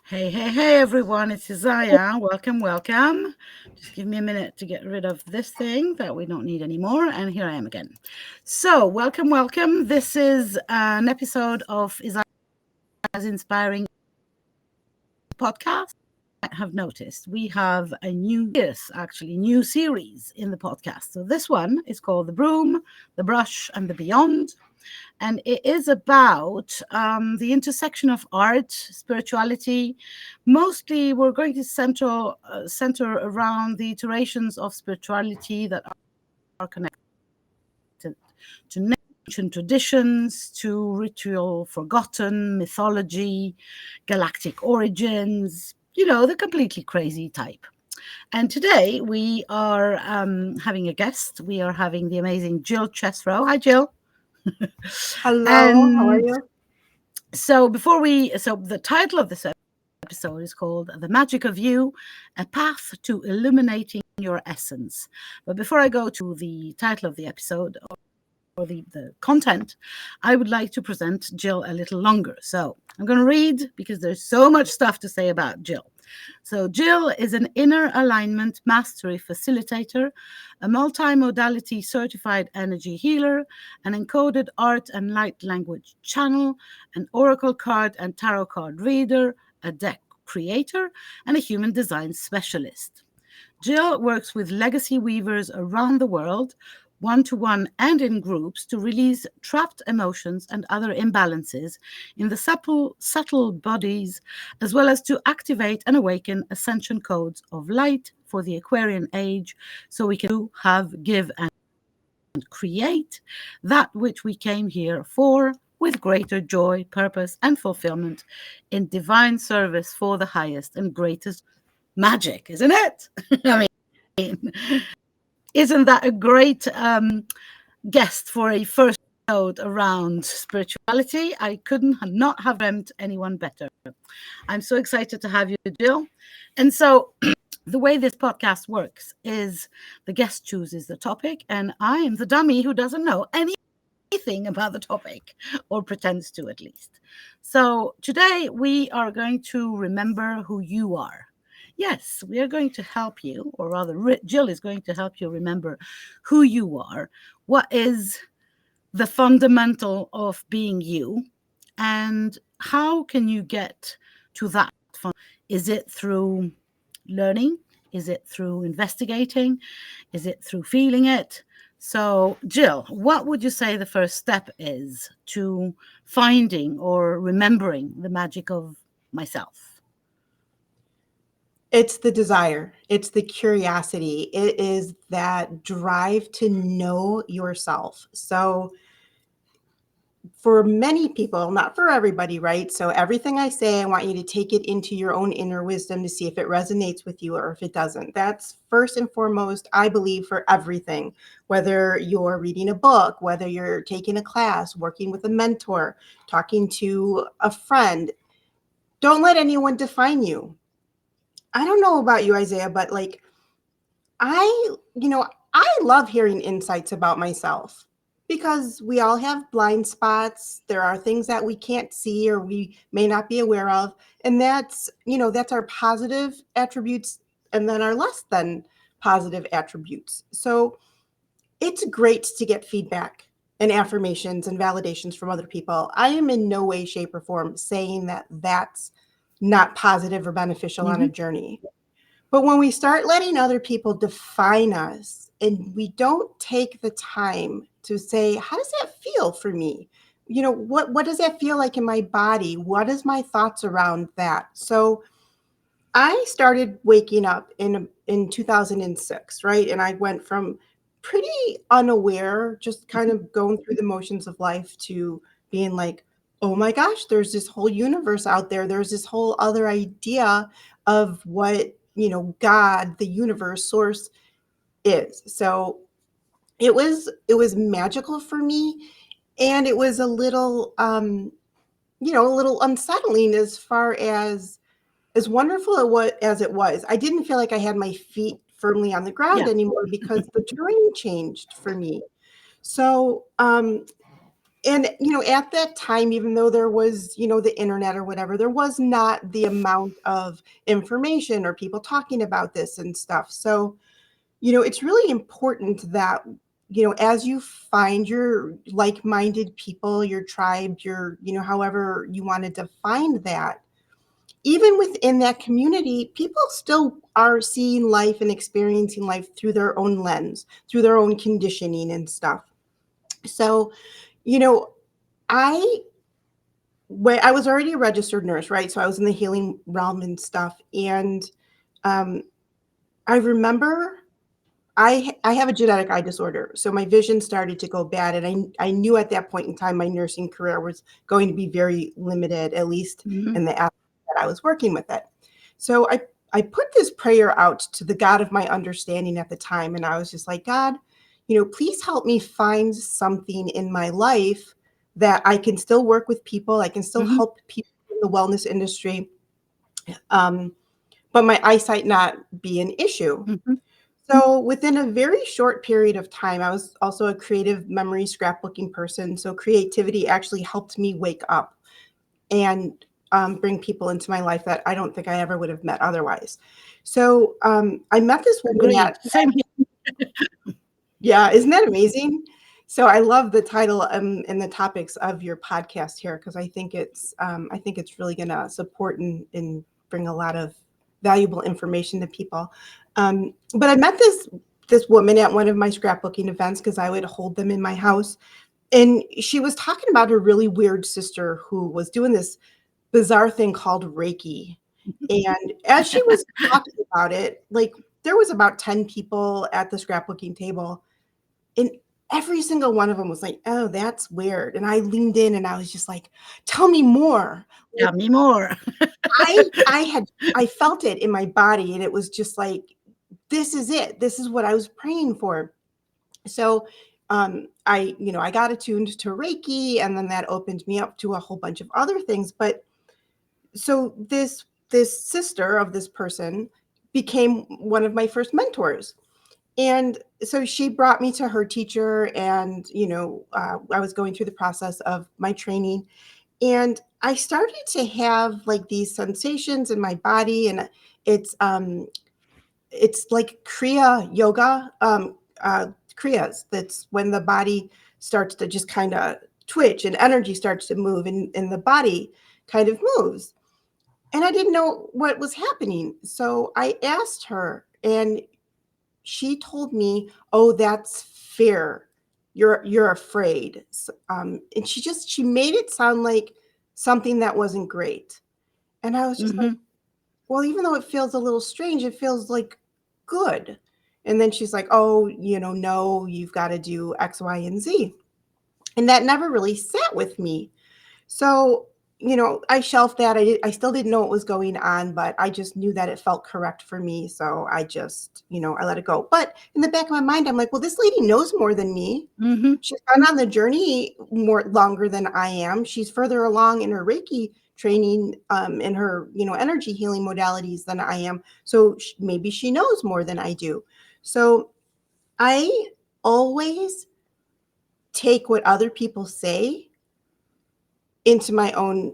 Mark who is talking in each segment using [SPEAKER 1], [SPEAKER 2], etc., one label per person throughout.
[SPEAKER 1] Hey, hey, hey, everyone. It's Isaya. Welcome, welcome. Just give me a minute to get rid of this thing that we don't need anymore. And here I am again. So, welcome, welcome. This is an episode of Isaya's Inspiring Podcast. You might have noticed we have a new series in the podcast. So, this one is called The Broom, The Brush, and the Beyond. And it is about the intersection of art, spirituality. Mostly, we're going to center around the iterations of spirituality that are connected to ancient traditions, to ritual forgotten, mythology, galactic origins, the completely crazy type. And today we are having a guest. We are having the amazing Jill Chesrow. Hi, Jill.
[SPEAKER 2] Hello, how are
[SPEAKER 1] And
[SPEAKER 2] you?
[SPEAKER 1] so the title of this episode is called The Magic of You, A Path to Illuminating Your Essence. But before I go to the title of the episode or the content, I would like to present Jill a little longer. So I'm going to read because there's so much stuff to say about Jill. So Jill is an inner alignment mastery facilitator, a multi-modality certified energy healer, an encoded art and light language channel, an oracle card and tarot card reader, a deck creator, and a human design specialist. Jill works with legacy weavers around the world, one-to-one and in groups, to release trapped emotions and other imbalances in the subtle bodies, as well as to activate and awaken Ascension Codes of Light for the Aquarian Age, so we can do, have, give, and create that which we came here for, with greater joy, purpose, and fulfillment in divine service for the highest and greatest magic, isn't it? I mean, isn't that a great guest for a first episode around spirituality? I couldn't not have dreamt anyone better. I'm so excited to have you, Jill. And so the way this podcast works is the guest chooses the topic, and I am the dummy who doesn't know anything about the topic, or pretends to at least. So today we are going to remember who you are. Yes, we are going to help you, or rather, Jill is going to help you remember who you are, what is the fundamental of being you, and how can you get to that. Is it through learning? Is it through investigating? Is it through feeling it? So, Jill, what would you say the first step is to finding or remembering the magic of myself?
[SPEAKER 2] It's the desire, it's the curiosity, it is that drive to know yourself. So, for many people, not for everybody, right? So, everything I say, I want you to take it into your own inner wisdom to see if it resonates with you or if it doesn't. That's first and foremost, I believe, for everything, whether you're reading a book, whether you're taking a class, working with a mentor, talking to a friend. Don't let anyone define you. I don't know about you, Isaiah, but like I, I love hearing insights about myself because we all have blind spots. There are things that we can't see or we may not be aware of. And that's our positive attributes and then our less than positive attributes. So it's great to get feedback and affirmations and validations from other people. I am in no way, shape, or form saying that that's not positive or beneficial on a journey. But when we start letting other people define us and we don't take the time to say, how does that feel for me? What does that feel like in my body? What is my thoughts around that? So I started waking up in 2006, right? And I went from pretty unaware, just kind of going through the motions of life, to being like, oh my gosh, there's this whole universe out there. There's this whole other idea of what, God, the universe, source is. So it was magical for me. And it was a little unsettling as far as wonderful as it was. I didn't feel like I had my feet firmly on the ground
[SPEAKER 1] Yeah.
[SPEAKER 2] anymore because the terrain changed for me. So And, at that time, even though there was, the internet or whatever, there was not the amount of information or people talking about this and stuff. So, it's really important that, as you find your like-minded people, your tribe, your, however you want to define that, even within that community, people still are seeing life and experiencing life through their own lens, through their own conditioning and stuff. So, I I was already a registered nurse, right? So I was in the healing realm and stuff. And um, I remember I have a genetic eye disorder, so my vision started to go bad, and I knew at that point in time my nursing career was going to be very limited, at least
[SPEAKER 1] Mhm.
[SPEAKER 2] in the aspect that I was working with it. So I put this prayer out to the God of my understanding at the time, and I was just like, God, please help me find something in my life that I can still work with people, I can still
[SPEAKER 1] Mhm.
[SPEAKER 2] help people in the wellness industry, but my eyesight not be an issue.
[SPEAKER 1] Mhm.
[SPEAKER 2] So within a very short period of time, I was also a creative memory scrapbooking person. So creativity actually helped me wake up and bring people into my life that I don't think I ever would have met otherwise. So I met this woman
[SPEAKER 1] Agreed. Same here.
[SPEAKER 2] yeah, isn't that amazing? So I love the title and the topics of your podcast here because I think it's really going to support and bring a lot of valuable information to people. But I met this woman at one of my scrapbooking events because I would hold them in my house, and she was talking about her really weird sister who was doing this bizarre thing called Reiki. And as she was talking about it, like there was about 10 people at the scrapbooking table, and every single one of them was like, "Oh, that's weird." And I leaned in and I was just like, "Tell me more." Like
[SPEAKER 1] Tell me more.
[SPEAKER 2] I felt it in my body and it was just like, this is it. This is what I was praying for. So I got attuned to Reiki, and then that opened me up to a whole bunch of other things. But so this sister of this person became one of my first mentors. And so she brought me to her teacher, and I was going through the process of my training, and I started to have like these sensations in my body, and it's um it's like kriya yoga, kriyas. That's when the body starts to just kind of twitch and energy starts to move, and the body kind of moves. And I didn't know what was happening, so I asked her, and she told me, "Oh, that's fear. You're afraid." And she made it sound like something that wasn't great. And I was just like,
[SPEAKER 1] Mhm.
[SPEAKER 2] "Well, even though it feels a little strange, it feels like good." And then she's like, "Oh, no, you've got to do X, Y, and Z." And that never really sat with me. So, I shelved that. I still didn't know what was going on, but I just knew that it felt correct for me. So I just, I let it go. But in the back of my mind, I'm like, well, this lady knows more than me.
[SPEAKER 1] Mhm.
[SPEAKER 2] She's been on the journey more longer than I am. She's further along in her Reiki training, in her, energy healing modalities than I am. So maybe she knows more than I do. So I always take what other people say into my own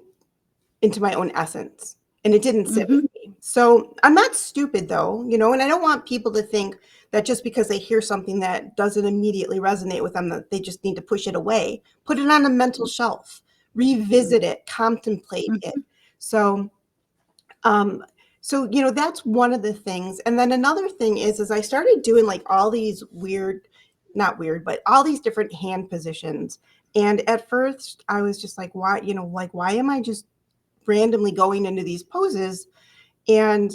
[SPEAKER 2] essence, and it didn't sit with
[SPEAKER 1] Mhm.
[SPEAKER 2] me. So I'm not stupid though, and I don't want people to think that just because they hear something that doesn't immediately resonate with them that they just need to push it away. Put it on a mental shelf, revisit it, contemplate it.
[SPEAKER 1] Mhm.
[SPEAKER 2] So um that's one of the things. And then another thing is I started doing like all these weird, not weird, but all these different hand positions. And at first I was just like, why, like, why am I just randomly going into these poses? And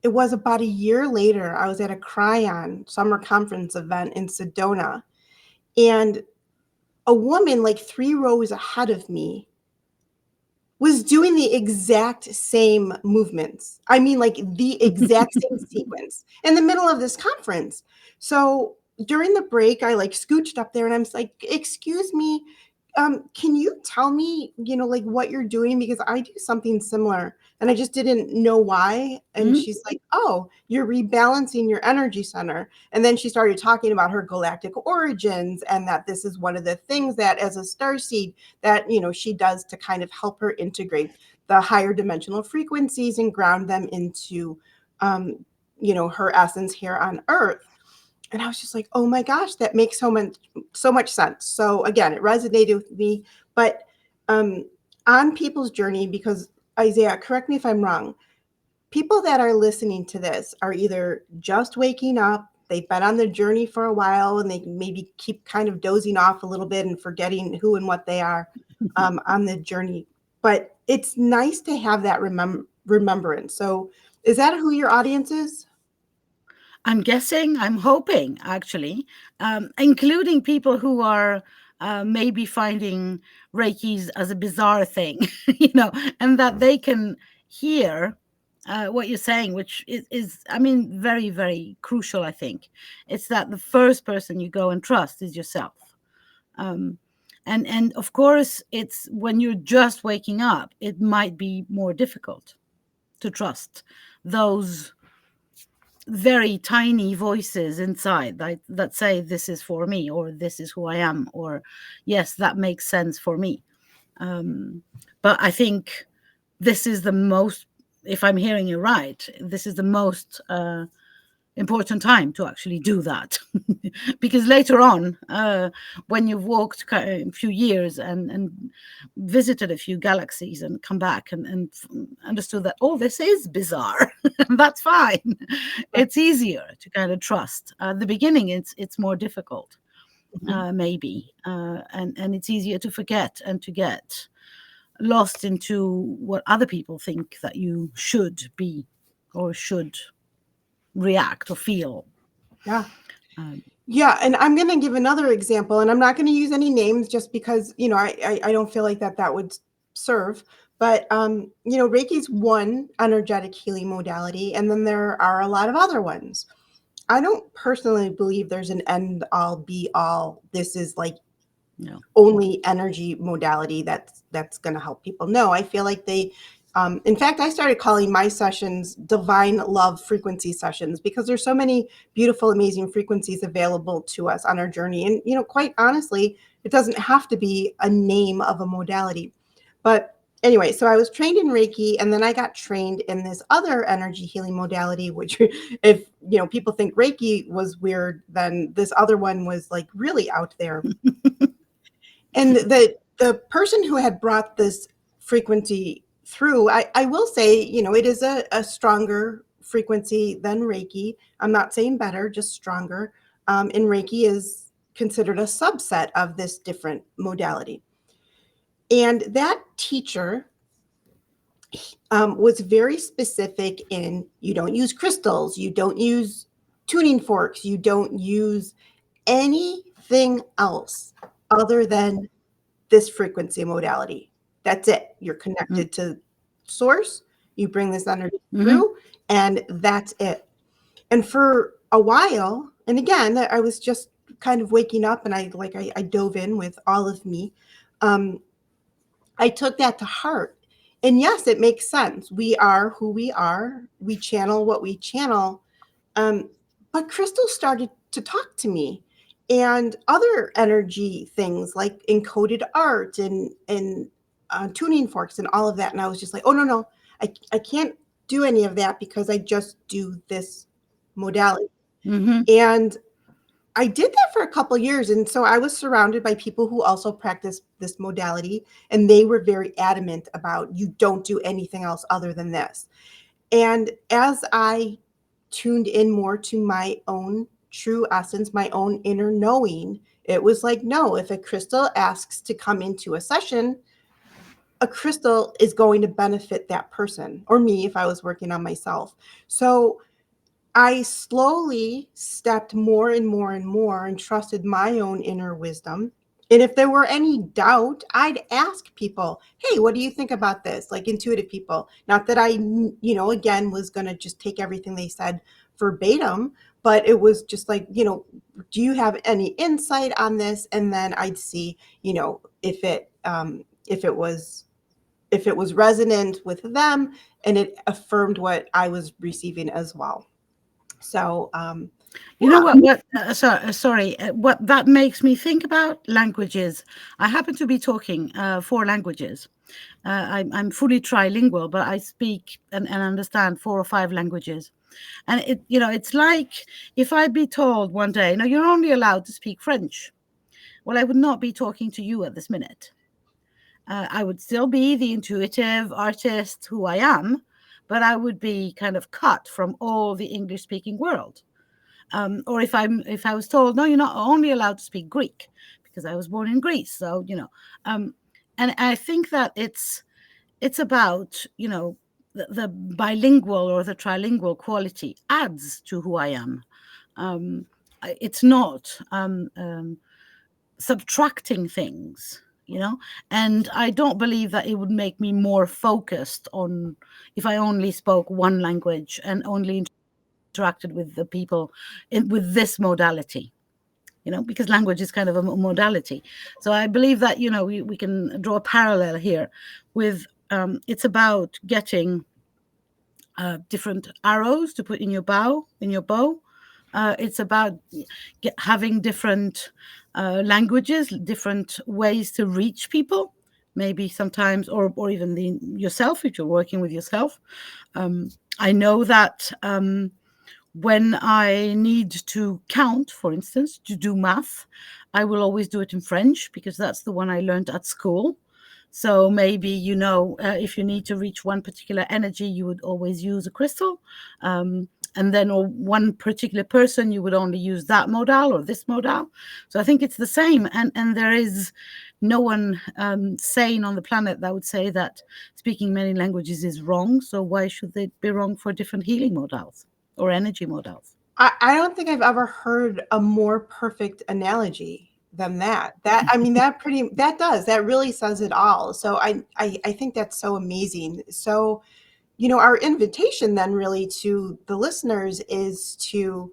[SPEAKER 2] it was about a year later, I was at a Cryon summer conference event in Sedona, and a woman like 3 rows ahead of me was doing the exact same movements. I mean, like the exact same sequence in the middle of this conference. So during the break, I like scooched up there and I'm like, excuse me, can you tell me, like what you're doing? Because I do something similar and I just didn't know why. And she's like, oh, you're rebalancing your energy center. And then she started talking about her galactic origins and that this is one of the things that as a starseed that, she does to kind of help her integrate the higher dimensional frequencies and ground them into, her essence here on Earth. And I was just like, oh my gosh, that makes so much sense. So again, it resonated with me. But on people's journey, because Isaiah, correct me if I'm wrong, people that are listening to this are either just waking up, they've been on the journey for a while, and they maybe keep kind of dozing off a little bit and forgetting who and what they are on the journey. But it's nice to have that remembrance. So is that who your audience is?
[SPEAKER 1] I'm guessing, I'm hoping actually, including people who are maybe finding Reikis as a bizarre thing, and that they can hear what you're saying, which is, I mean, very, very crucial, I think. It's that the first person you go and trust is yourself. And of course, it's when you're just waking up, it might be more difficult to trust those very tiny voices inside that say this is for me, or this is who I am, or yes, that makes sense for me. But I think this is the most, if I'm hearing you right, this is the most important time to actually do that. Because later on, when you've walked a few years and visited a few galaxies and come back and understood that, oh, this is bizarre, that's fine. It's easier to kind of trust. At the beginning, it's more difficult, maybe, and it's easier to forget and to get lost into what other people think that you should be or should react or feel.
[SPEAKER 2] Yeah. Yeah. And I'm going to give another example, and I'm not going to use any names just because, I don't feel like that would serve. But, Reiki's one energetic healing modality, and then there are a lot of other ones. I don't personally believe there's an end all be all. This is like only energy modality that's going to help people. No, I feel like they, in fact, I started calling my sessions divine love frequency sessions because there's so many beautiful, amazing frequencies available to us on our journey. And, quite honestly, it doesn't have to be a name of a modality. But anyway, so I was trained in Reiki, and then I got trained in this other energy healing modality, which if, people think Reiki was weird, then this other one was like really out there. And the person who had brought this frequency through, I will say, it is a stronger frequency than Reiki. I'm not saying better, just stronger. And Reiki is considered a subset of this different modality. And that teacher was very specific in, you don't use crystals, you don't use tuning forks, you don't use anything else other than this frequency modality. That's it. You're connected to source. You bring this energy through, and that's it. And for a while, and again, I was just kind of waking up, and I dove in with all of me. I took that to heart. And yes, it makes sense. We are who we are. We channel what we channel. But Crystal started to talk to me, and other energy things like encoded art and tuning forks and all of that. And I was just like, oh, no, I can't do any of that because I just do this modality. And I did that for a couple of years. And so I was surrounded by people who also practice this modality. And they were very adamant about, you don't do anything else other than this. And as I tuned in more to my own true essence, my own inner knowing, it was like, no, if a crystal asks to come into a session, a crystal is going to benefit that person, or me if I was working on myself. So I slowly stepped more and more and more and trusted my own inner wisdom. And if there were any doubt, I'd ask people, hey, what do you think about this? Like intuitive people. Not that I, again, was going to just take everything they said verbatim, but it was just like, do you have any insight on this? And then I'd see, if it was resonant with them, and it affirmed what I was receiving as well. So
[SPEAKER 1] you know what sorry, what that makes me think about languages. I happen to be talking 4 languages. I'm fully trilingual, but I speak and understand 4 or 5 languages. And it's like if I'd be told one day, no, you're only allowed to speak French. Well, I would not be talking to you at this minute. I would still be the intuitive artist who I am, but I would be kind of cut from all the English speaking world. Or if I was told, no, you're not only allowed to speak Greek, because I was born in Greece. So, and I think that it's about, the bilingual or the trilingual quality adds to who I am. It's not subtracting things, and I don't believe that it would make me more focused on if I only spoke one language and only interacted with the people with this modality, because language is kind of a modality. So I believe that, we can draw a parallel here with it's about getting different arrows to put in your bow. It's about having different languages, different ways to reach people, maybe sometimes, or even yourself, if you're working with yourself. I know that when I need to count, for instance, to do math, I will always do it in French because that's the one I learned at school. So maybe, if you need to reach one particular energy, you would always use a crystal. And then, or one particular person, you would only use that modal or this modal. So I think it's the same. And there is no one sane on the planet that would say that speaking many languages is wrong. So why should they be wrong for different healing modals or energy modals?
[SPEAKER 2] I don't think I've ever heard a more perfect analogy than that. That really says it all. So I think that's so amazing. So, our invitation then really to the listeners is to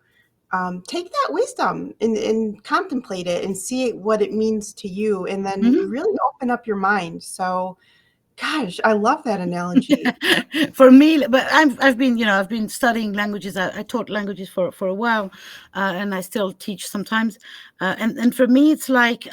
[SPEAKER 2] take that wisdom and contemplate it and see what it means to you, and then really open up your mind. So, gosh, I love that analogy.
[SPEAKER 1] For me, but I've been studying languages. I taught languages for a while, and I still teach sometimes. And for me, it's like,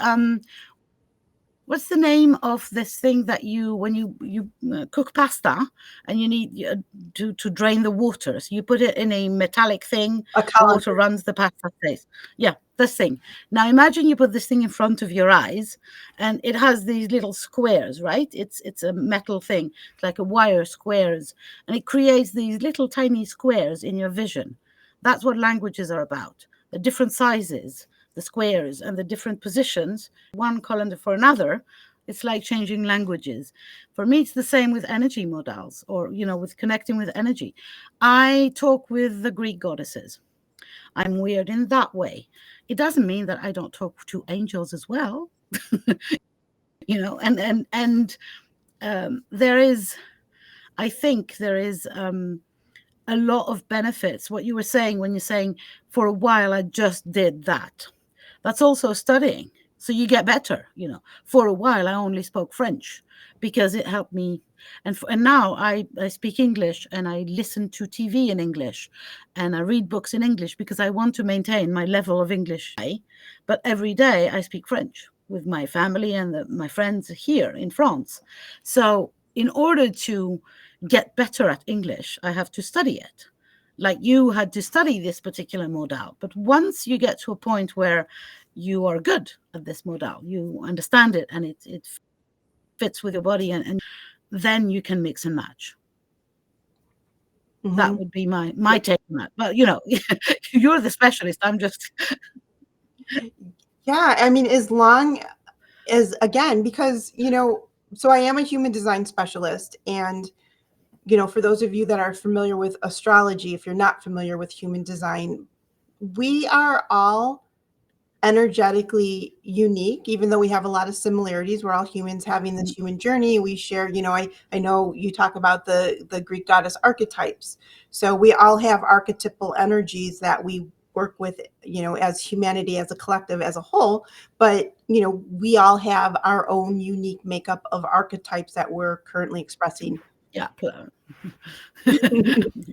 [SPEAKER 1] what's the name of this thing that when you cook pasta and you need to drain the water? So you put it in a metallic thing,
[SPEAKER 2] A
[SPEAKER 1] the water runs, the pasta stays. Yeah, this thing. Now imagine you put this thing in front of your eyes, and it has these little squares, right? It's a metal thing, it's like a wire squares, and it creates these little tiny squares in your vision. That's what languages are about. The different sizes, the squares, and the different positions, one column for another. It's like changing languages. For me, it's the same with energy modals, or with connecting with energy. I talk with the Greek goddesses. I'm weird in that way. It doesn't mean that I don't talk to angels as well. And there is, I think there is a lot of benefits. What you were saying when you're saying, for a while I just did that, that's also studying. So you get better. For a while I only spoke French because it helped me. And now I speak English, and I listen to TV in English, and I read books in English because I want to maintain my level of English. But every day I speak French with my family and my friends here in France. So in order to get better at English, I have to study it. Like you had to study this particular modal. But once you get to a point where you are good at this modal, you understand it, and it fits with your body, and then you can mix and match. That would be my take on that. But you're the specialist. I'm just
[SPEAKER 2] Yeah, I mean, as long as, again, because so I am a human design specialist, and for those of you that are familiar with astrology, if you're not familiar with human design, we are all energetically unique, even though we have a lot of similarities. We're all humans having this human journey. We share, I know you talk about the Greek goddess archetypes. So we all have archetypal energies that we work with, as humanity, as a collective, as a whole. But, we all have our own unique makeup of archetypes that we're currently expressing.
[SPEAKER 1] Yeah.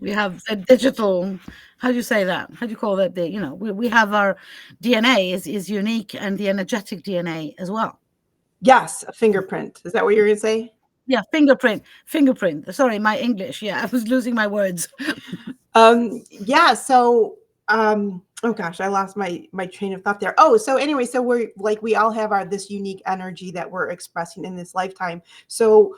[SPEAKER 1] We have a digital, how do you say that? How do you call that? We have our DNA is unique, and the energetic DNA as well.
[SPEAKER 2] Yes, a fingerprint. Is that what you're going to say?
[SPEAKER 1] Yeah, fingerprint. Sorry, my English. Yeah, I was losing my words.
[SPEAKER 2] Yeah. So, oh gosh, I lost my train of thought there. Oh, so anyway, so we're like, we all have this unique energy that we're expressing in this lifetime. So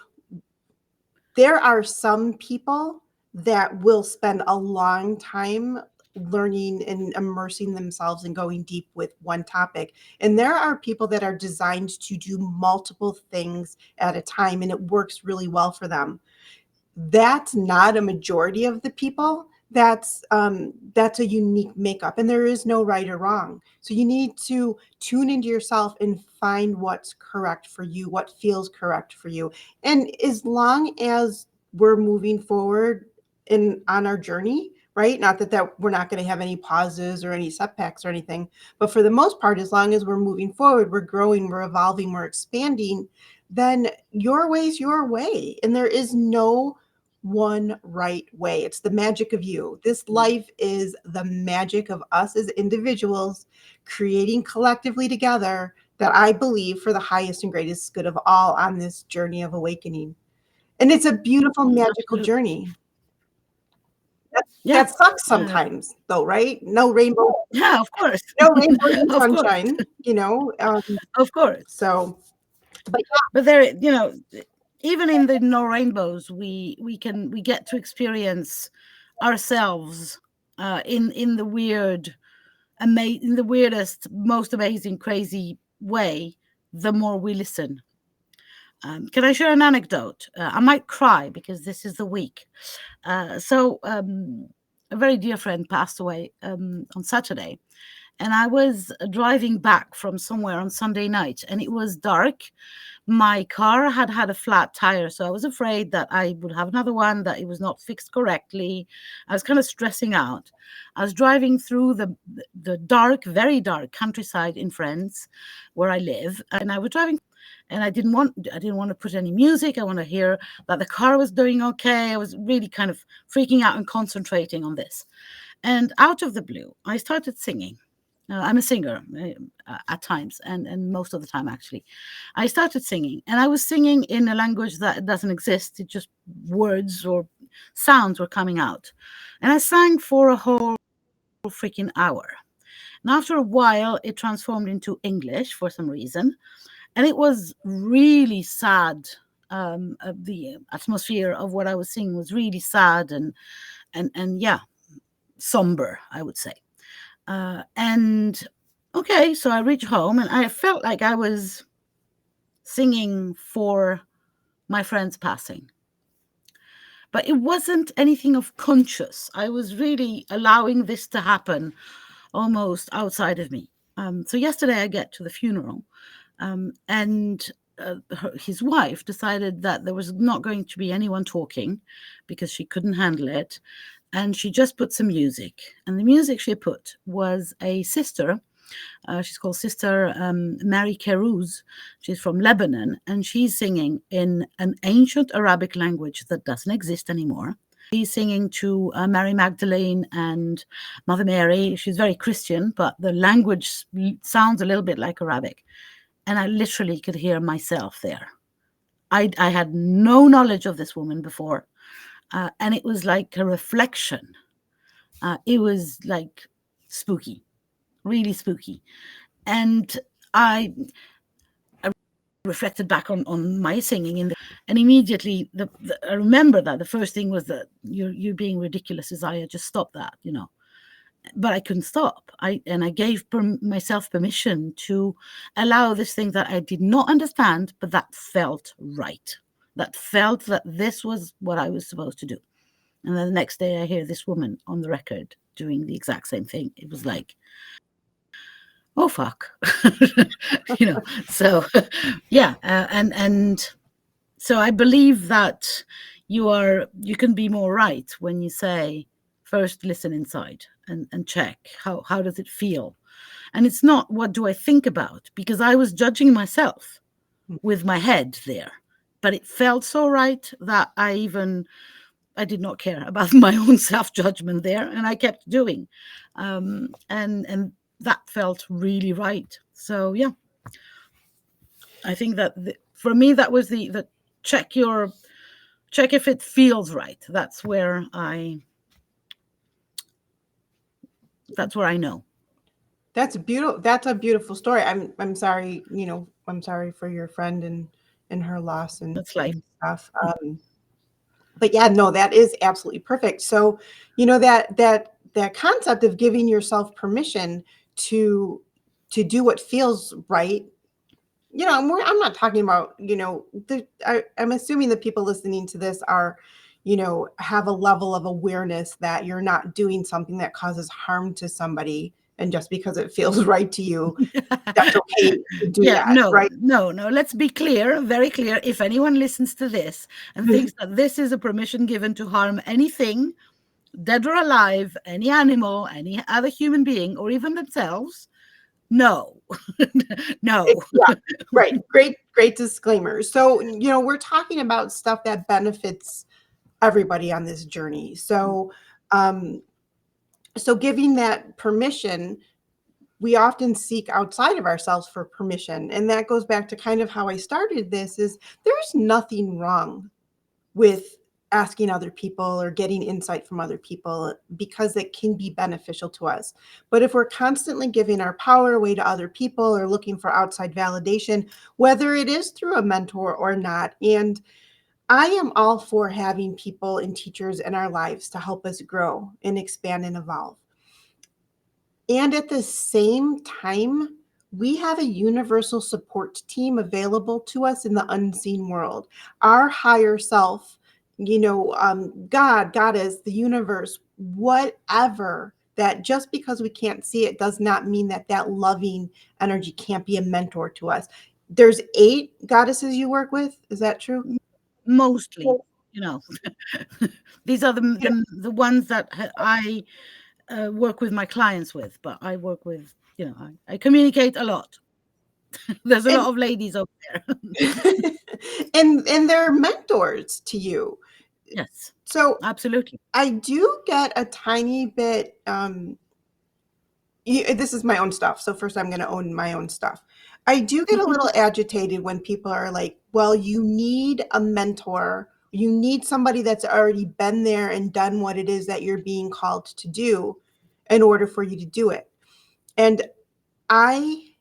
[SPEAKER 2] there are some people that will spend a long time learning and immersing themselves and going deep with one topic. And there are people that are designed to do multiple things at a time, and it works really well for them. That's not a majority of the people. That's a unique makeup, and there is no right or wrong. So you need to tune into yourself and find what's correct for you, what feels correct for you. And as long as we're moving forward on our journey, right? Not that we're not going to have any pauses or any setbacks or anything, but for the most part, as long as we're moving forward, we're growing, we're evolving, we're expanding, then your way is your way, and there is no one right way. It's the magic of you. This life is the magic of us as individuals creating collectively together, that I believe for the highest and greatest good of all on this journey of awakening. And it's a beautiful, magical journey. That sucks sometimes, though, right? No rainbow.
[SPEAKER 1] Yeah, of course.
[SPEAKER 2] No rainbows and
[SPEAKER 1] Of course.
[SPEAKER 2] sunshine,
[SPEAKER 1] Of course.
[SPEAKER 2] So,
[SPEAKER 1] but there, even in the no rainbows, we get to experience ourselves in the weirdest, most amazing, crazy way. The more we listen. Can I share an anecdote? I might cry because this is the week. So a very dear friend passed away on Saturday, and I was driving back from somewhere on Sunday night, and it was dark. My car had a flat tire, so I was afraid that I would have another one, that it was not fixed correctly. I was kind of stressing out. I was driving through the dark, very dark countryside in France, where I live, and I was driving, and I didn't want to put any music. I want to hear that the car was doing okay. I was really kind of freaking out and concentrating on this. And out of the blue, I started singing. I'm a singer at times, and most of the time, actually. I started singing, and I was singing in a language that doesn't exist. It just words or sounds were coming out. And I sang for a whole freaking hour. And after a while, it transformed into English for some reason. And it was really sad. The atmosphere of what I was singing was really sad and yeah, somber, I would say. And okay, so I reached home, and I felt like I was singing for my friend's passing. But it wasn't anything of conscious. I was really allowing this to happen almost outside of me. So yesterday I get to the funeral, and his wife decided that there was not going to be anyone talking because she couldn't handle it. And she just put some music. And the music she put was a sister. She's called Sister Mary Kerouz. She's from Lebanon. And she's singing in an ancient Arabic language that doesn't exist anymore. She's singing to Mary Magdalene and Mother Mary. She's very Christian, but the language sounds a little bit like Arabic. And I literally could hear myself there. I had no knowledge of this woman before. And it was like a reflection. It was like spooky, really spooky. And I reflected back on my singing, and immediately I remember that the first thing was that you're being ridiculous, Isaya. Just stop that, But I couldn't stop. I gave myself permission to allow this thing that I did not understand, but that felt right. That felt that this was what I was supposed to do. And then the next day I hear this woman on the record doing the exact same thing. It was like, oh, fuck. So yeah. And so I believe that you can be more right when you say, first listen inside. and check how does it feel. And it's not what do I think about, because I was judging myself with my head there, but it felt so right that I did not care about my own self-judgment there, and I kept doing, and that felt really right. So yeah, I think that for me that was the check if it feels right. That's where I know.
[SPEAKER 2] That's beautiful. That's a beautiful story. I'm sorry, I'm sorry for your friend and her loss and
[SPEAKER 1] That's life.
[SPEAKER 2] stuff. But yeah, no, that is absolutely perfect. So, that concept of giving yourself permission to do what feels right. I'm not talking about, I'm assuming the people listening to this are, have a level of awareness that you're not doing something that causes harm to somebody. And just because it feels right to you, that's okay to do
[SPEAKER 1] Yeah,
[SPEAKER 2] that, right?
[SPEAKER 1] no. Let's be clear, very clear. If anyone listens to this and thinks that this is a permission given to harm anything, dead or alive, any animal, any other human being, or even themselves, no. No.
[SPEAKER 2] Yeah, right. Great disclaimer. So, we're talking about stuff that benefits everybody on this journey. So, giving that permission, we often seek outside of ourselves for permission. And that goes back to kind of how I started this is there's nothing wrong with asking other people or getting insight from other people because it can be beneficial to us. But if we're constantly giving our power away to other people or looking for outside validation, whether it is through a mentor or not, and I am all for having people and teachers in our lives to help us grow and expand and evolve. And at the same time, we have a universal support team available to us in the unseen world. Our higher self, God, Goddess, the universe, whatever, that just because we can't see it does not mean that loving energy can't be a mentor to us. There's 8 goddesses you work with. Is that true?
[SPEAKER 1] Mostly, these are the ones that I work with my clients with, but I work with, I communicate a lot. There's a lot of ladies over there.
[SPEAKER 2] and they're mentors to you.
[SPEAKER 1] Yes.
[SPEAKER 2] So
[SPEAKER 1] absolutely.
[SPEAKER 2] I do get a tiny bit, this is my own stuff. So first I'm going to own my own stuff. I do get a little agitated when people are like, well, you need a mentor. You need somebody that's already been there and done what it is that you're being called to do in order for you to do it. And I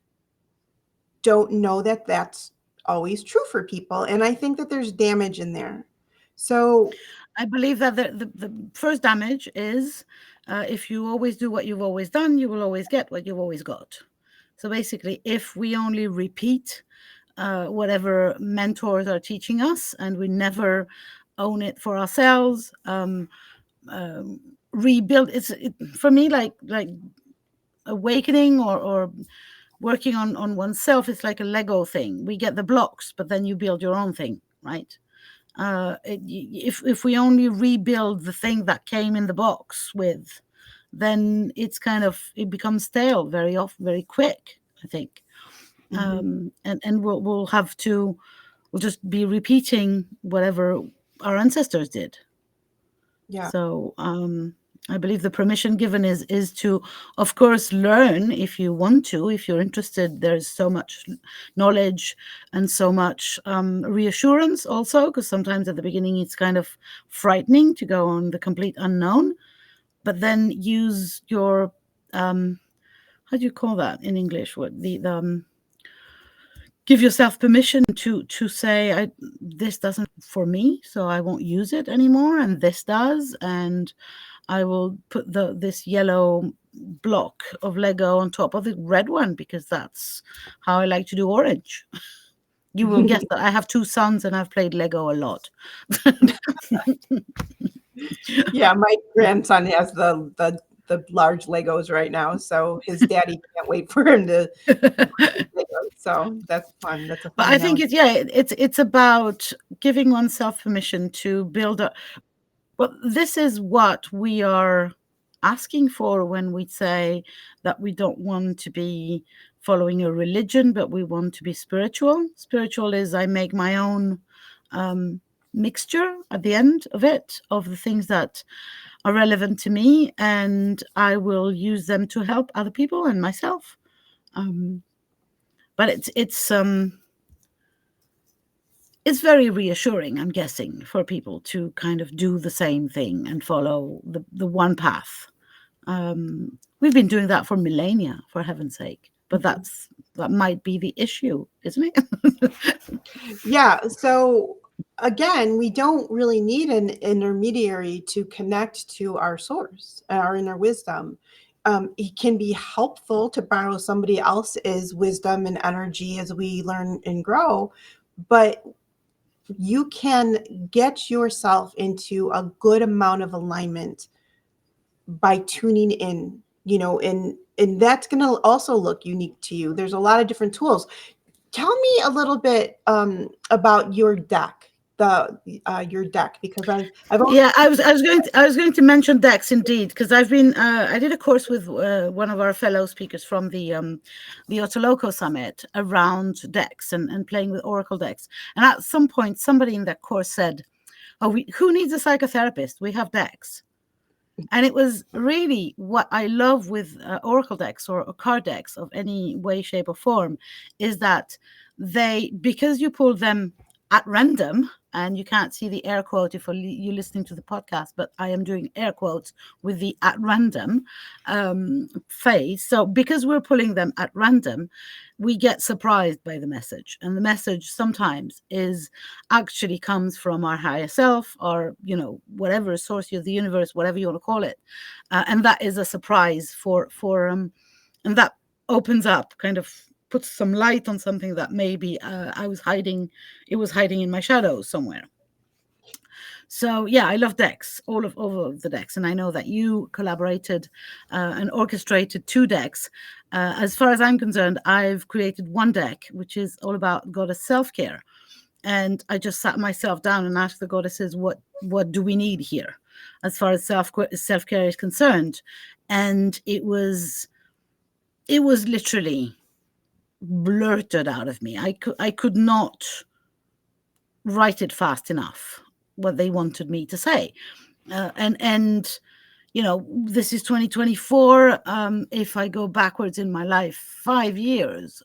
[SPEAKER 2] don't know that that's always true for people. And I think that there's damage in there. So
[SPEAKER 1] I believe that the first damage is if you always do what you've always done, you will always get what you've always got. So basically, if we only repeat whatever mentors are teaching us and we never own it for ourselves, rebuild, for me like awakening or working on oneself, it's like a Lego thing. We get the blocks, but then you build your own thing, right? If we only rebuild the thing that came in the box with, then it becomes stale very quick, I think. And we'll just be repeating whatever our ancestors did.
[SPEAKER 2] Yeah.
[SPEAKER 1] So I believe the permission given is to, of course, learn if you want to, if you're interested. There's so much knowledge and so much reassurance also, because sometimes at the beginning it's kind of frightening to go on the complete unknown. But then use your, how do you call that in English? What give yourself permission to say, this doesn't for me, so I won't use it anymore, and this does, and I will put this yellow block of Lego on top of the red one because that's how I like to do orange. You will guess that I have 2 sons and I've played Lego a lot.
[SPEAKER 2] Yeah, my grandson has the large Legos right now, so his daddy can't wait for him to Legos. So that's fun. That's a fun.
[SPEAKER 1] But I think it's about giving oneself permission to build up. Well, this is what we are asking for when we say that we don't want to be following a religion, but we want to be spiritual. Spiritual is I make my own mixture at the end of it, of the things that are relevant to me, and I will use them to help other people and myself. But it's very reassuring, I'm guessing, for people to kind of do the same thing and follow the one path. We've been doing that for millennia, for heaven's sake. But that might be the issue, isn't it?
[SPEAKER 2] Yeah. So again, we don't really need an intermediary to connect to our source, our inner wisdom. It can be helpful to borrow somebody else's wisdom and energy as we learn and grow, but you can get yourself into a good amount of alignment by tuning in, and that's going to also look unique to you. There's a lot of different tools. Tell me a little bit about your deck, your deck, because I've
[SPEAKER 1] Yeah, I was going to mention decks indeed, because I did a course with one of our fellow speakers from the Otoloco Summit around decks and playing with oracle decks. And at some point, somebody in that course said, "Oh, who needs a psychotherapist? We have decks." And it was really what I love with oracle decks or card decks of any way, shape, or form, is that because you pull them at random, and you can't see the air quote if you're listening to the podcast, but I am doing air quotes with the at random phase. So because we're pulling them at random, we get surprised by the message. And the message sometimes actually comes from our higher self, or, whatever source of the universe, whatever you want to call it. And that is a surprise and that opens up, kind of puts some light on something that maybe it was hiding in my shadows somewhere. So yeah, I love decks, all of the decks, and I know that you collaborated and orchestrated 2 decks. As far as I'm concerned, I've created 1 deck, which is all about goddess self-care, and I just sat myself down and asked the goddesses, what do we need here as far as self-care is concerned? And it was literally blurted out of me. I could not write it fast enough what they wanted me to say. And this is 2024. If I go backwards in my life 5 years,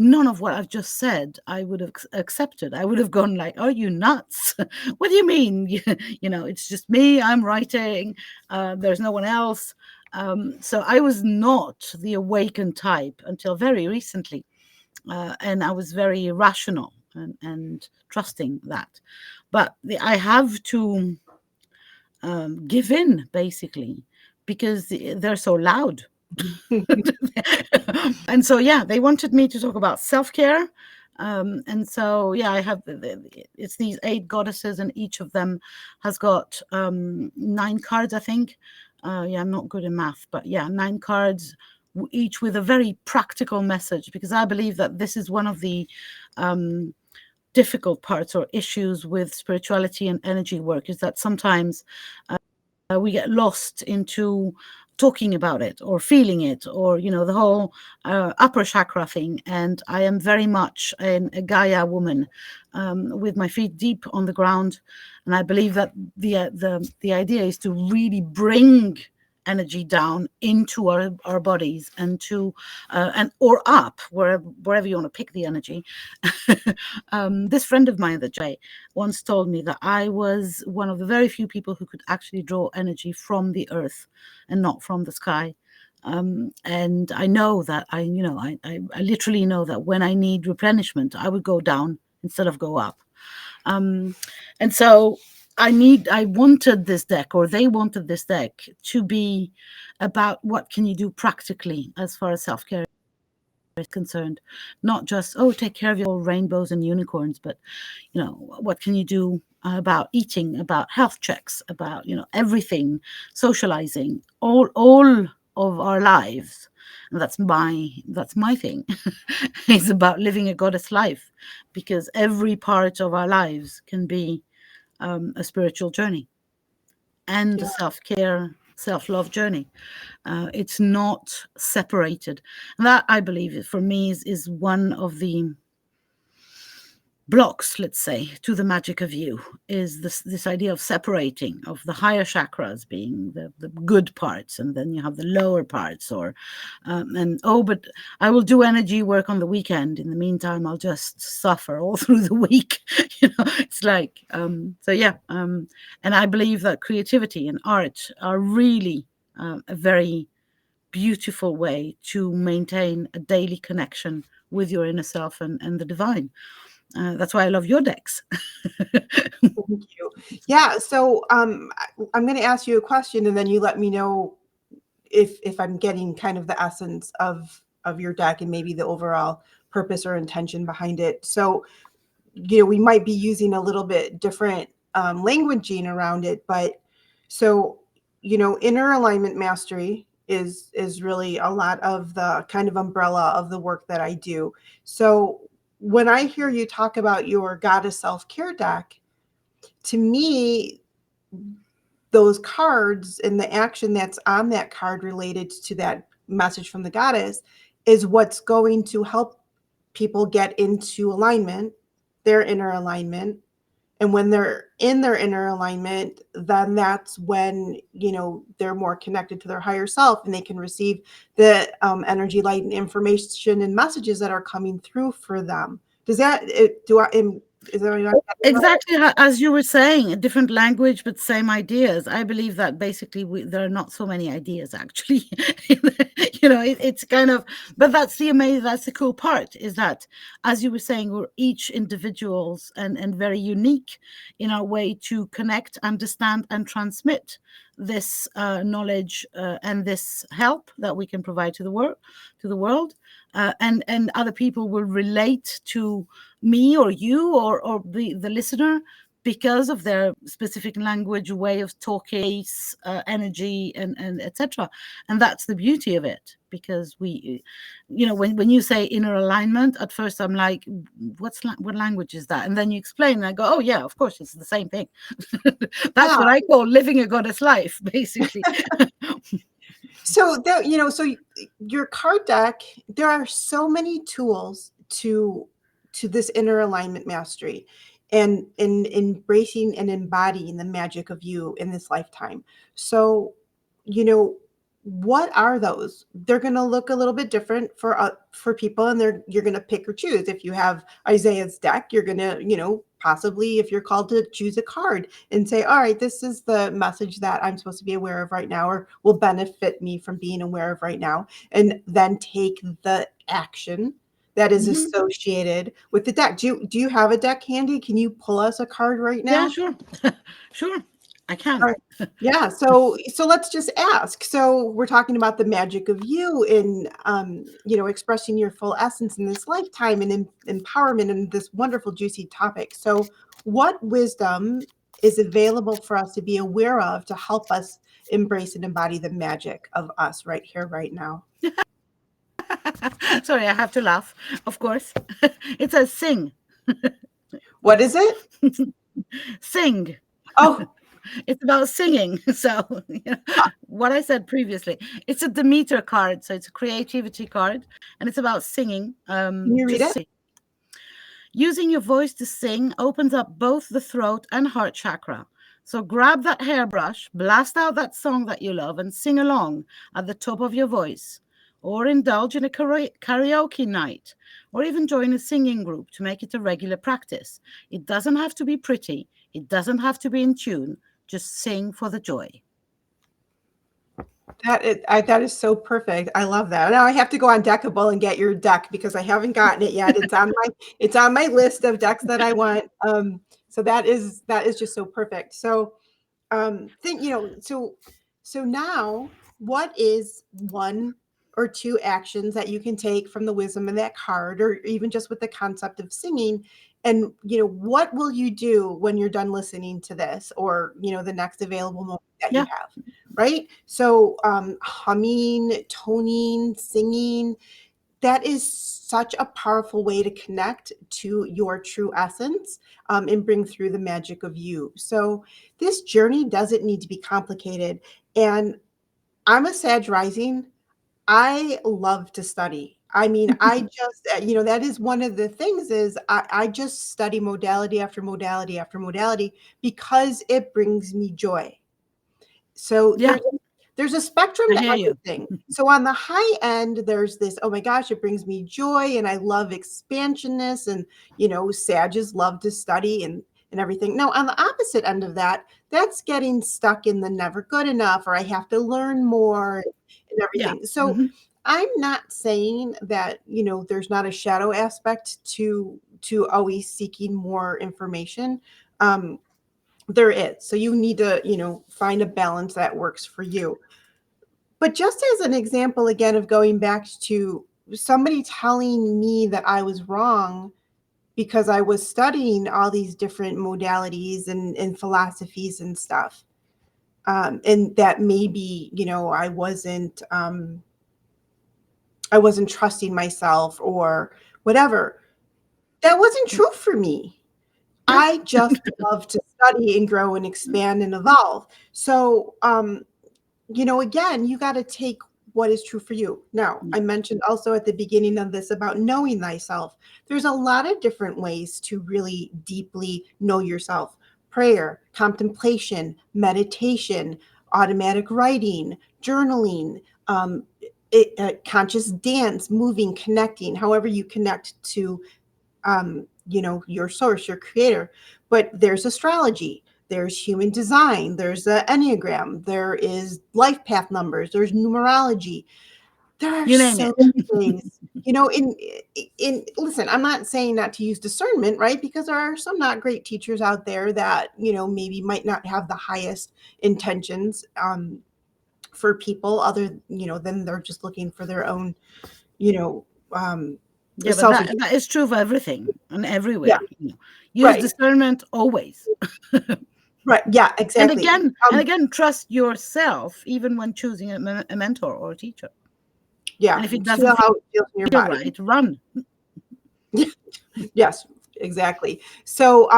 [SPEAKER 1] none of what I've just said I would have accepted. I would have gone like, "Are you nuts? What do you mean? It's just me. I'm writing. There's no one else." So I was not the awakened type until very recently. And I was very rational and trusting that. But I have to give in, basically, because they're so loud. And so, yeah, they wanted me to talk about self-care. And so, yeah, I have it's these 8 goddesses, and each of them has got 9 cards, I think. I'm not good in math, but yeah, 9 cards, each with a very practical message, because I believe that this is one of the difficult parts or issues with spirituality and energy work, is that sometimes we get lost into talking about it or feeling it, or the whole upper chakra thing. And I am very much a Gaia woman, with my feet deep on the ground, and I believe that the idea is to really bring energy down into our bodies, and to or up, wherever you want to pick the energy. This friend of mine, that Jay, once told me that I was one of the very few people who could actually draw energy from the earth and not from the sky. And I know that I literally know that when I need replenishment, I would go down instead of go up. And so I wanted this deck, or they wanted this deck, to be about what can you do practically as far as self-care is concerned. Not just, take care of your rainbows and unicorns, but what can you do about eating, about health checks, about everything, socializing, all of our lives. And that's my thing. It's about living a goddess life, because every part of our lives can be a spiritual journey and a self-care self-love journey. It's not separated. And that, I believe, for me is one of the blocks, let's say, to the magic of you, is this idea of separating, of the higher chakras being the good parts, and then you have the lower parts, or but I will do energy work on the weekend. In the meantime, I'll just suffer all through the week. It's like and I believe that creativity and art are really a very beautiful way to maintain a daily connection with your inner self and the divine. That's why I love your decks.
[SPEAKER 2] Thank you. Yeah. So I'm going to ask you a question, and then you let me know if I'm getting kind of the essence of your deck and maybe the overall purpose or intention behind it. So, we might be using a little bit different languaging around it, but so, inner alignment mastery is really a lot of the kind of umbrella of the work that I do. So when I hear you talk about your goddess self-care deck, to me, those cards and the action that's on that card related to that message from the goddess is what's going to help people get into alignment, their inner alignment. And when they're in their inner alignment, then that's when, they're more connected to their higher self, and they can receive the energy, light, and information and messages that are coming through for them. Does that, is that
[SPEAKER 1] exactly as you were saying, a different language but same ideas? I believe that basically there are not so many ideas actually. It's kind of, but that's the cool part, is that, as you were saying, we're each individuals and very unique in our way to connect, understand, and transmit this knowledge and this help that we can provide to the world, and other people will relate to me or you or the listener because of their specific language, way of talking, energy, and etc. And that's the beauty of it, because we, when you say inner alignment, at first I'm like, what language is that? And then you explain, and I go, oh yeah, of course, it's the same thing. That's what I call living a goddess life, basically.
[SPEAKER 2] So so your card deck, there are so many tools to this inner alignment mastery, and in embracing and embodying the magic of you in this lifetime. So, what are those? They're going to look a little bit different for people, and you're going to pick or choose. If you have Isaya's deck, you're going to, possibly, if you're called to choose a card and say, all right, this is the message that I'm supposed to be aware of right now, or will benefit me from being aware of right now, and then take the action that is associated with the deck. Do you have a deck handy? Can you pull us a card right now?
[SPEAKER 1] Yeah, sure. Sure, I can.
[SPEAKER 2] Right. Yeah. So let's just ask. So we're talking about the magic of you in, expressing your full essence in this lifetime, and empowerment, and this wonderful, juicy topic. So what wisdom is available for us to be aware of to help us embrace and embody the magic of us right here, right now?
[SPEAKER 1] Sorry, I have to laugh, of course. It says sing.
[SPEAKER 2] What is it?
[SPEAKER 1] Sing.
[SPEAKER 2] Oh,
[SPEAKER 1] it's about singing. So what I said previously, it's a Demeter card, so it's a creativity card, and it's about singing.
[SPEAKER 2] can you read it?
[SPEAKER 1] Sing. Using your voice to sing opens up both the throat and heart chakra. So grab that hairbrush, blast out that song that you love, and sing along at the top of your voice. Or indulge in a karaoke night, or even join a singing group to make it a regular practice. It doesn't have to be pretty. It doesn't have to be in tune. Just sing for the joy.
[SPEAKER 2] That is so perfect. I love that. Now I have to go on Deckable and get your deck, because I haven't gotten it yet. It's on my list of decks that I want. So that is just so perfect. So so now, what is one or two actions that you can take from the wisdom of that card, or even just with the concept of singing? And, what will you do when you're done listening to this, or, the next available moment that you have, right? So humming, toning, singing, that is such a powerful way to connect to your true essence, and bring through the magic of you. So this journey doesn't need to be complicated. And I'm a Sag rising. I love to study. I mean, I just, that is one of the things is I just study modality after modality after modality because it brings me joy. So
[SPEAKER 1] Yeah,
[SPEAKER 2] there's a spectrum
[SPEAKER 1] I
[SPEAKER 2] to
[SPEAKER 1] hear you.
[SPEAKER 2] everything. So on the high end, there's this, oh my gosh, it brings me joy and I love expansionness and sages love to study and everything. Now on the opposite end of that, that's getting stuck in the never good enough or I have to learn more and
[SPEAKER 1] Yeah.
[SPEAKER 2] everything. So I'm not saying that, there's not a shadow aspect to always seeking more information. There is. So you need to, find a balance that works for you. But just as an example, again, of going back to somebody telling me that I was wrong because I was studying all these different modalities and philosophies and stuff. And that maybe, I wasn't trusting myself or whatever. That wasn't true for me.
[SPEAKER 1] Yeah.
[SPEAKER 2] I just love to study and grow and expand and evolve. So, again, you got to take what is true for you. Now, I mentioned also at the beginning of this about knowing thyself. There's a lot of different ways to really deeply know yourself. Prayer, contemplation, meditation, automatic writing, journaling, conscious dance, moving, connecting, however you connect to your source, your creator. But there's astrology, there's human design, there's the Enneagram, there is life path numbers, there's numerology. There are
[SPEAKER 1] You name
[SPEAKER 2] so
[SPEAKER 1] it.
[SPEAKER 2] many things. In listen, I'm not saying not to use discernment, right? Because there are some not great teachers out there that, maybe might not have the highest intentions for people other, than they're just looking for their own, you know, um,
[SPEAKER 1] Yeah, but
[SPEAKER 2] selfish.
[SPEAKER 1] that is true for everything and
[SPEAKER 2] Yeah,
[SPEAKER 1] everywhere. Use
[SPEAKER 2] right.
[SPEAKER 1] discernment always.
[SPEAKER 2] Right. Yeah,
[SPEAKER 1] And
[SPEAKER 2] exactly.
[SPEAKER 1] again, trust yourself even when choosing a mentor or a teacher.
[SPEAKER 2] Yeah.
[SPEAKER 1] And if it
[SPEAKER 2] Feel
[SPEAKER 1] doesn't
[SPEAKER 2] how it feels in your
[SPEAKER 1] feel
[SPEAKER 2] body.
[SPEAKER 1] right, run.
[SPEAKER 2] Yes, exactly. So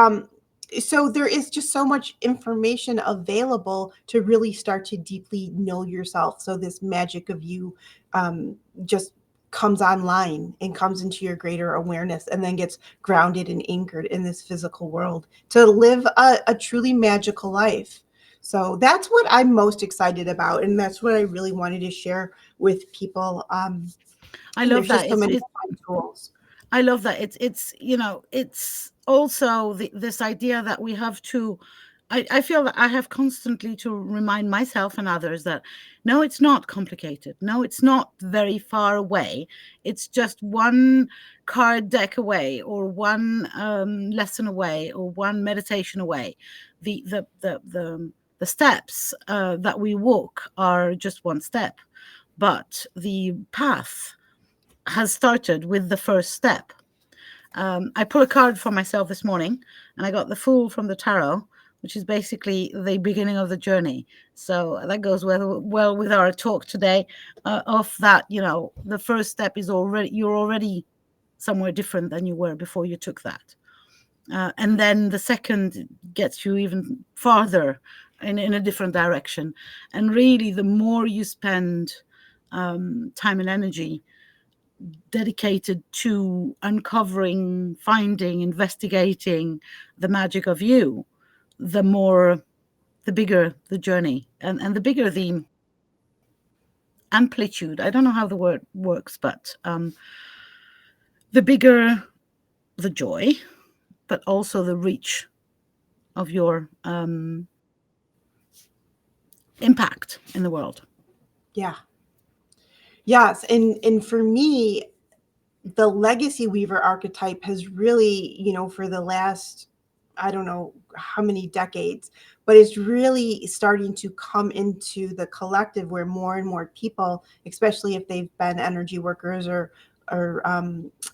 [SPEAKER 2] there is just so much information available to really start to deeply know yourself. So this magic of you just comes online and comes into your greater awareness and then gets grounded and anchored in this physical world to live a truly magical life. So that's what I'm most excited about. And that's what I really wanted to share with people.
[SPEAKER 1] I
[SPEAKER 2] And
[SPEAKER 1] love
[SPEAKER 2] there's
[SPEAKER 1] that.
[SPEAKER 2] just so many fun tools.
[SPEAKER 1] I love that. It's also this idea that we have to. I feel that I have constantly to remind myself and others that no, it's not complicated. No, it's not very far away. It's just one card deck away, or one lesson away, or one meditation away. The steps that we walk are just one step, but the path has started with the first step. I pulled a card for myself this morning, and I got the Fool from the Tarot, which is basically the beginning of the journey. So that goes well with our talk today. Of that, the first step is you're already somewhere different than you were before you took that, and then the second gets you even farther in a different direction. And really, the more you spend time and energy dedicated to uncovering, finding, investigating the magic of you, the bigger the journey, and the bigger the amplitude. I don't know how the word works, but the bigger the joy, but also the reach of your impact in the world.
[SPEAKER 2] Yeah. Yes. And for me, the legacy weaver archetype has really, for the last, I don't know how many decades, but it's really starting to come into the collective where more and more people, especially if they've been energy workers or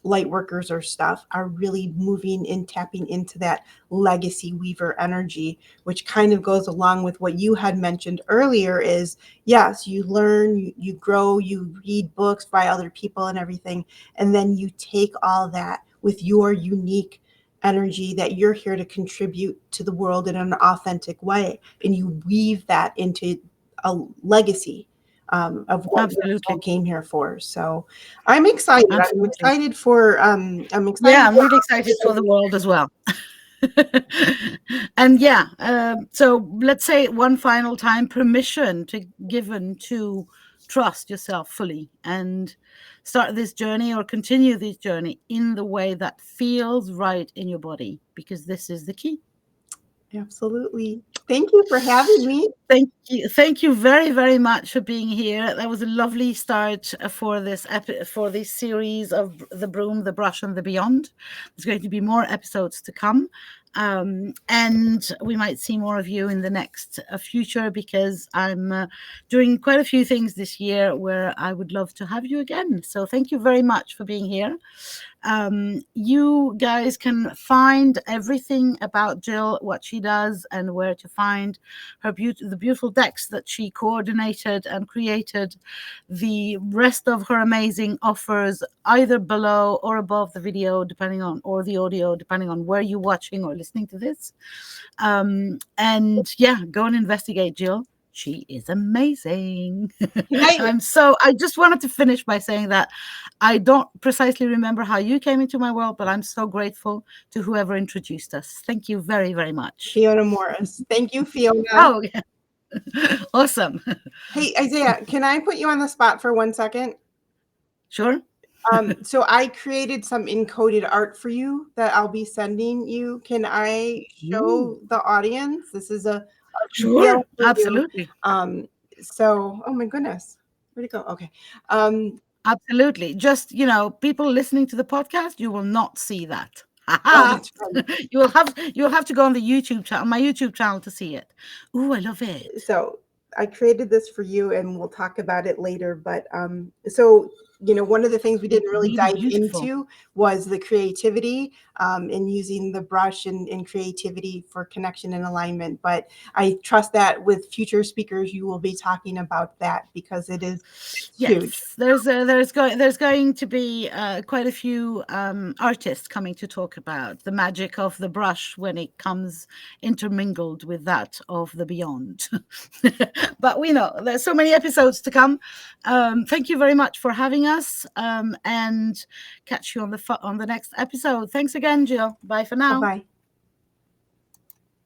[SPEAKER 2] light workers or stuff, are really moving and tapping into that legacy weaver energy, which kind of goes along with what you had mentioned earlier is, yes, you learn, you grow, you read books by other people and everything, and then you take all that with your unique energy that you're here to contribute to the world in an authentic way, and you weave that into a legacy, of what you
[SPEAKER 1] Absolutely.
[SPEAKER 2] came here for. So I'm excited.
[SPEAKER 1] Absolutely.
[SPEAKER 2] I'm excited for I'm excited.
[SPEAKER 1] Yeah, I'm really excited for the world as well. And yeah, so let's say one final time, permission to given to trust yourself fully and start this journey or continue this journey in the way that feels right in your body, because this is the key.
[SPEAKER 2] Absolutely. Thank you for having me.
[SPEAKER 1] Thank you very, very much for being here. That was a lovely start for this series of the Broom, the Brush, and the Beyond. There's going to be more episodes to come, and we might see more of you in the next future, because I'm doing quite a few things this year where I would love to have you again. So thank you very much for being here. You guys can find everything about Jill, what she does, and where to find her the beautiful decks that she coordinated and created, the rest of her amazing offers, either below or above the video, depending on, or the audio, depending on where you're watching or listening to this. And yeah, go and investigate Jill. She is amazing. I just wanted to finish by saying that I don't precisely remember how you came into my world, but I'm so grateful to whoever introduced us. Thank you very, very much.
[SPEAKER 2] Fiona Morris. Thank you, Fiona.
[SPEAKER 1] Oh, yeah. Awesome.
[SPEAKER 2] Hey, Isaiah, can I put you on the spot for 1 second?
[SPEAKER 1] Sure.
[SPEAKER 2] So I created some encoded art for you that I'll be sending you. Can I show the audience? This is a
[SPEAKER 1] sure, absolutely.
[SPEAKER 2] So, oh my goodness, where'd it go? Okay.
[SPEAKER 1] Absolutely. Just, people listening to the podcast, you will not see that.
[SPEAKER 2] Oh, that's right.
[SPEAKER 1] You'll have to go on the YouTube channel, my YouTube channel, to see it. Ooh, I love it.
[SPEAKER 2] So I created this for you, and we'll talk about it later. But so one of the things we didn't really dive into was the creativity and using the brush and creativity for connection and alignment. But I trust that with future speakers, you will be talking about that, because it is huge.
[SPEAKER 1] There's going to be quite a few artists coming to talk about the magic of the brush when it comes intermingled with that of the beyond. But we know there's so many episodes to come. Thank you very much for having us, and catch you on the next episode. Thanks again, Jill. Bye for now.
[SPEAKER 2] Bye.